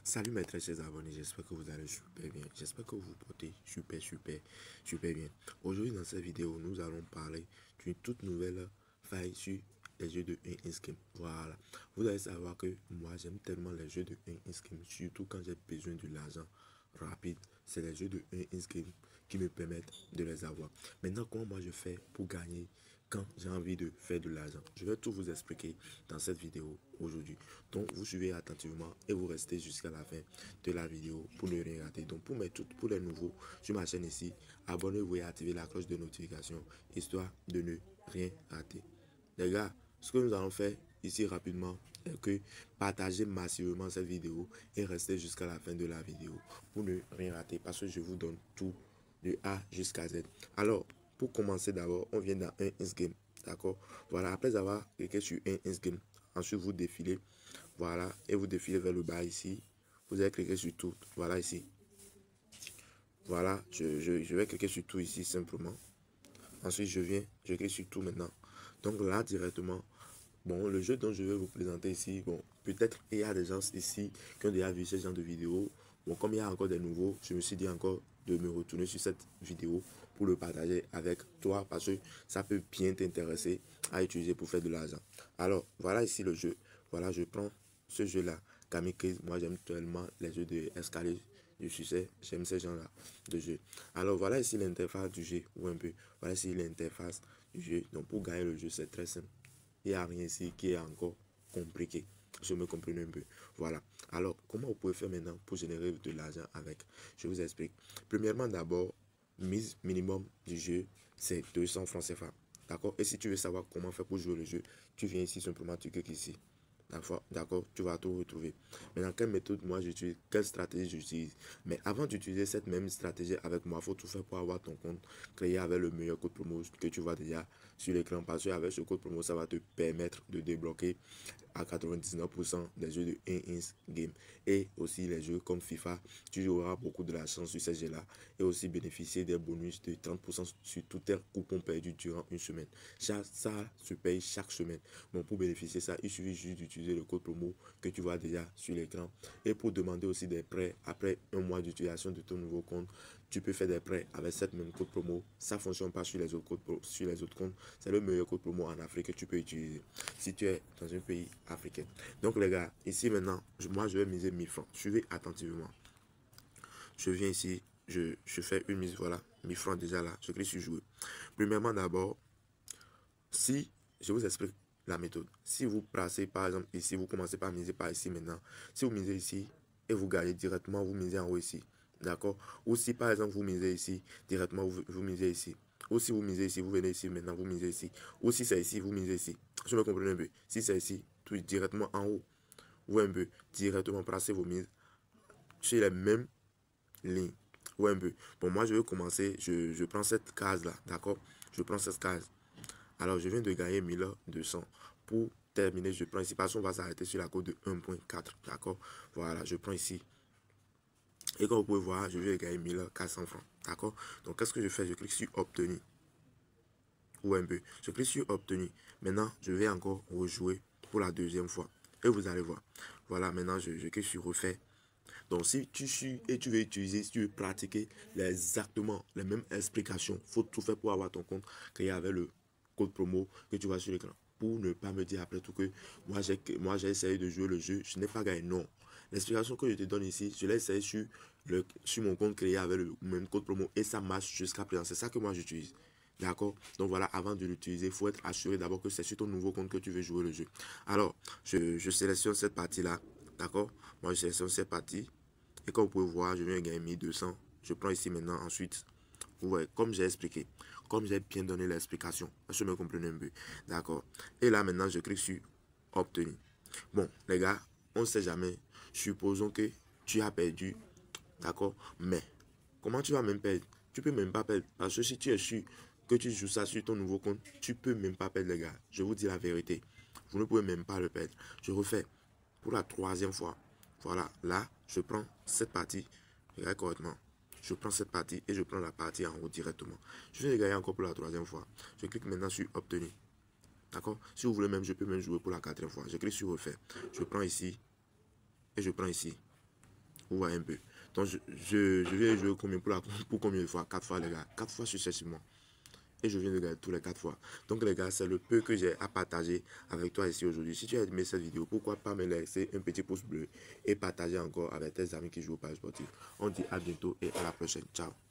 Salut mes très chers abonnés, j'espère que vous allez super bien. J'espère que vous vous portez super bien. Aujourd'hui dans cette vidéo, nous allons parler d'une toute nouvelle faille sur les jeux de 1 in-game. Voilà. Vous allez savoir que moi j'aime tellement les jeux de 1 in-game, surtout quand j'ai besoin de l'argent rapide. C'est les jeux de 1 in-game qui me permettent de les avoir. Maintenant, comment moi je fais pour gagner quand j'ai envie de faire de l'argent? Je vais tout vous expliquer dans cette vidéo aujourd'hui. Donc, vous suivez attentivement et vous restez jusqu'à la fin de la vidéo pour ne rien rater. Donc, pour les nouveaux sur ma chaîne ici, abonnez-vous et activez la cloche de notification histoire de ne rien rater. Les gars, ce que nous allons faire ici rapidement est que partagez massivement cette vidéo et restez jusqu'à la fin de la vidéo pour ne rien rater parce que je vous donne tout de A jusqu'à Z. Alors, pour commencer d'abord, on vient dans un in-game. D'accord? Voilà, après avoir cliqué sur un in-game, ensuite vous défilez, voilà, et vous défilez vers le bas ici. Vous allez cliquer sur tout, voilà ici. Voilà, je vais cliquer sur tout ici simplement. Ensuite, je clique sur tout maintenant. Donc là, directement, bon, le jeu dont je vais vous présenter ici, bon, peut-être il y a des gens ici qui ont déjà vu ce genre de vidéo. Bon, comme il y a encore des nouveaux, je me suis dit encore de me retourner sur cette vidéo pour le partager avec toi parce que ça peut bien t'intéresser à utiliser pour faire de l'argent. Alors, voilà ici le jeu. Voilà, je prends ce jeu-là, Kamikaze. Moi, j'aime tellement les jeux de escalier du succès. J'aime ces gens-là de jeu. Alors, voilà ici l'interface du jeu, ou un peu. Voilà ici l'interface du jeu. Donc, pour gagner le jeu, c'est très simple. Il n'y a rien ici qui est encore compliqué. Je me comprends un peu. Voilà. Alors, comment vous pouvez faire maintenant pour générer de l'argent avec? Je vous explique. Premièrement, d'abord, mise minimum du jeu, c'est 200 francs CFA. D'accord? Et si tu veux savoir comment faire pour jouer le jeu, tu viens ici simplement, tu cliques ici. D'accord, tu vas tout retrouver. Maintenant, quelle méthode moi j'utilise, quelle stratégie j'utilise? Mais avant d'utiliser cette même stratégie avec moi, il faut tout faire pour avoir ton compte créé avec le meilleur code promo que tu vois déjà sur l'écran. Parce qu'avec ce code promo, ça va te permettre de débloquer à 99% des jeux de 1 game. Et aussi les jeux comme FIFA, tu auras beaucoup de la chance sur ces jeux-là. Et aussi bénéficier des bonus de 30% sur tous tes coupons perdus durant une semaine. Ça se paye chaque semaine. Bon, pour bénéficier de ça, il suffit juste d'utiliser le code promo que tu vois déjà sur l'écran. Et pour demander aussi des prêts après un mois d'utilisation de ton nouveau compte, tu peux faire des prêts avec cette même code promo. Ça ne fonctionne pas sur les autres sur les autres comptes. C'est le meilleur code promo en Afrique que tu peux utiliser si tu es dans un pays africain. Donc les gars, ici maintenant, moi je vais miser 1000 francs. Suivez attentivement. Je viens ici, je fais une mise, voilà, 1000 francs déjà là. Je clique sur jouer. Premièrement d'abord, si je vous explique la méthode. Si vous placez par exemple ici, vous commencez par miser par ici maintenant. Si vous misez ici et vous gagnez directement, vous misez en haut ici. D'accord? Ou si par exemple vous misez ici, directement vous misez ici. Ou si vous misez ici, vous venez ici maintenant, vous misez ici. Ou si c'est ici, vous misez ici. Je me comprends un peu. Si c'est ici, tout directement en haut, vous un peu directement placez vos mises sur les mêmes lignes. Ou un peu. Bon, moi je vais commencer, je prends cette case là, d'accord? Je prends cette case. Alors, je viens de gagner 1200. Pour terminer, je prends ici, parce qu'on va s'arrêter sur la cote de 1.4. D'accord? Voilà, je prends ici. Et comme vous pouvez voir, je viens de gagner 1400 francs. D'accord? Donc, qu'est-ce que je fais? Je clique sur obtenir. Ou un peu. Je clique sur obtenir. Maintenant, je vais encore rejouer pour la deuxième fois. Et vous allez voir. Voilà, maintenant, je clique sur refaire. Donc, si tu suis et tu veux utiliser, si tu veux pratiquer exactement les mêmes explications, il faut tout faire pour avoir ton compte créé avec le code promo que tu vois sur l'écran. Pour ne pas me dire après tout que moi j'ai essayé de jouer le jeu, je n'ai pas gagné. Non. L'explication que je te donne ici, je l'ai essayé sur mon compte créé avec le même code promo et ça marche jusqu'à présent. C'est ça que moi j'utilise. D'accord? Donc voilà, avant de l'utiliser, il faut être assuré d'abord que c'est sur ton nouveau compte que tu veux jouer le jeu. Alors, je sélectionne cette partie-là. D'accord? Moi, je sélectionne cette partie. Et comme vous pouvez voir, je viens de gagner 1200. Je prends ici maintenant, ensuite. Vous voyez, comme j'ai expliqué, comme j'ai bien donné l'explication, je me comprenez un peu. D'accord? Et là, maintenant, je clique sur obtenir. Bon, les gars, on ne sait jamais. Supposons que tu as perdu. D'accord? Mais, comment tu vas même perdre? Tu peux même pas perdre. Parce que si tu es sûr que tu joues ça sur ton nouveau compte, tu peux même pas perdre, les gars. Je vous dis la vérité. Vous ne pouvez même pas le perdre. Je refais pour la troisième fois. Voilà, là, je prends cette partie. Regardez correctement. Je prends cette partie et je prends la partie en haut directement. Je viens de gagner encore pour la troisième fois. Je clique maintenant sur obtenir. D'accord? Si vous voulez même, je peux même jouer pour la quatrième fois. Je clique sur refaire. Je prends ici et je prends ici. Vous voyez un peu. Donc, je viens de jouer combien pour combien de fois? 4 fois, les gars. 4 fois successivement. Et je viens de gagner tous les 4 fois. Donc, les gars, c'est le peu que j'ai à partager avec toi ici aujourd'hui. Si tu as aimé cette vidéo, pourquoi pas me laisser un petit pouce bleu et partager encore avec tes amis qui jouent au Paris Sportif. On dit à bientôt et à la prochaine. Ciao.